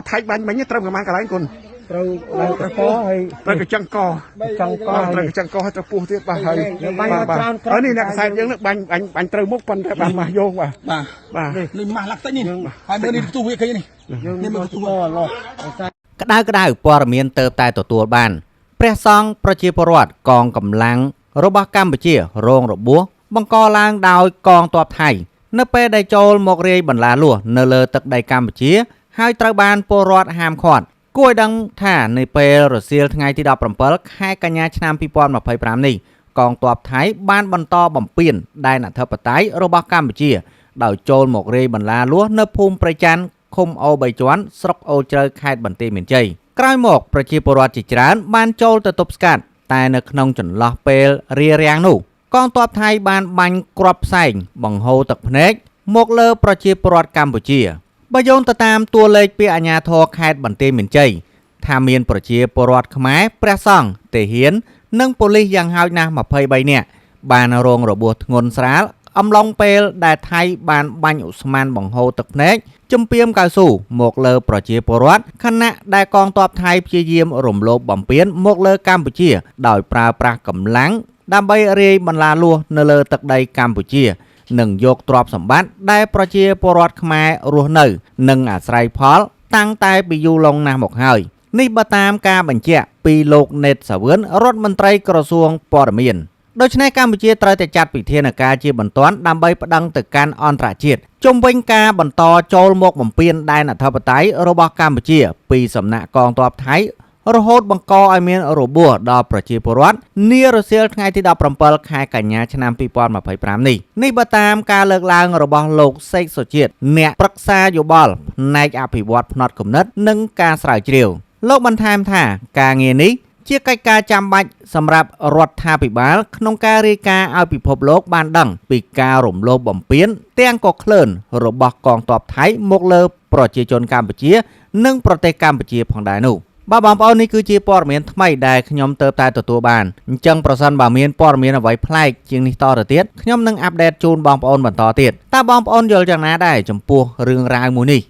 thay bánh bánh nhất trong cái mang cái lái cồn rồi là có hay cái chân co cái chân co cho phu tiếp bà hay ở đây là sai những nước bánh trâu mốc phân bánh mà vô bà lên mà lắc tay nhìn hai bên đi tu việc cái này nhưng mà tu lo ក្តៅព័ត៌មានទៅតែទទួលបានព្រះសង្ឃប្រជាពលរដ្ឋកងកម្លាំងរបស់កម្ពុជារងរបួសបង្កឡើងដោយកងទ័ពថៃនៅពេលដែលចូលមករាយបន្លាលួសនៅលើទឹកដីកម្ពុជាហើយត្រូវបានពលរដ្ឋហាមឃាត់គួរឲ្យដឹងថានៅពេលរសៀលថ្ងៃទី17ខែកញ្ញាឆ្នាំ2025នេះកងទ័ពថៃបានបន្តបំពេញដែនអធិបតេយ្យរបស់កម្ពុជាដោយចូលមករាយបន្លាលួសនៅភូមិប្រច័ន្ទឃុំអូ3ជាន់ស្រុកអូជ្រៅខេត្តបន្ទាយមានជ័យក្រោយមកប្រជាពលរដ្ឋជាច្រើនបានចូលទៅទប់ស្កាត់តែនៅក្នុងចន្លោះពេលរារាំងនោះកងទ័ពថៃបានបាញ់គ្រាប់ផ្សែងបង្ហូរទឹកភ្នែកមកលើប្រជាពលរដ្ឋកម្ពុជាបើយោងទៅតាមតួលេខពីអាជ្ញាធរខេត្តបន្ទាយមានជ័យថាមានប្រជាពលរដ្ឋខ្មែរព្រះសង្ឃទាហាននិងប៉ូលីសយ៉ាងហោចណាស់23នាក់បានរងរបួសធ្ងន់ស្រាលអំឡុងពេលដែលថៃបានបាញ់ឧស្ម័នបង្ហូរទឹកភ្នែកជំពាមកៅស៊ូមកលើប្រជាពលរដ្ឋខណៈដែលកងទ័ពថៃព្យាយាមរំលោភបំពានមកលើកម្ពុជាដោយប្រើប្រាស់កម្លាំងដើម្បីរាយបន្លាលួសនៅលើទឹកដីកម្ពុជានិងយកទ្រព្យសម្បត្តិដែលប្រជាពលរដ្ឋខ្មែររស់នៅនិងអាស្រ័យផលតាំងតែពីយូរលង់ណាស់មកហើយនេះបើតាមការបញ្ជាក់ពីលោកណេតសាវឿនរដ្ឋមន្ត្រីក្រសួងព័ត៌មានដូច្នេះកម្ពុជាត្រូវតែចាត់វិធានការជាបន្ទាន់ដើម្បីប្តឹងទៅកាន់អន្តរជាតិជុំវិញការបន្តចូលមកបំពានដែនអធិបតេយ្យរបស់កម្ពុជាពីសំណាក់កងទ័ពថៃរហូតបង្កឲ្យមានរបួសដល់ប្រជាពលរដ្ឋនារសៀលថ្ងៃទី17ខែកញ្ញាឆ្នាំ2025នេះបើតាមការលើកឡើងរបស់លោកសេកសុជាតិអ្នកប្រឹក្សាយោបល់ផ្នែកអភិវឌ្ឍផ្នត់គំនិតនិងការស្រាវជ្រាវលោកបន្ថែមថាការងារនេះជាកិច្ចការចាំបាច់សម្រាប់រដ្ឋាភិបាលក្នុងការរាយការណ៍ឲ្យពិភពលោកបានដឹងពីការរំលោភបំពានទាំងកក្លឿនរបស់កងទ័ពថៃមកលើប្រជាជនកម្ពុជានិងប្រទេសកម្ពុជាផងដែរនោះបាទបងប្អូននេះគឺជាព័ត៌មានថ្មីដែលខ្ញុំទើបតែទទួលបានអញ្ចឹងប្រសិនបើមានព័ត៌មានអ្វីប្លែកជាងនេះតទៅទៀតខ្ញុំនឹងអាប់ដេតជូនបងប្អូនបន្តទៀតតើបងប្អូនយល់យ៉ាងណាដែរចំពោះរឿងរ៉ាវមួយនេះ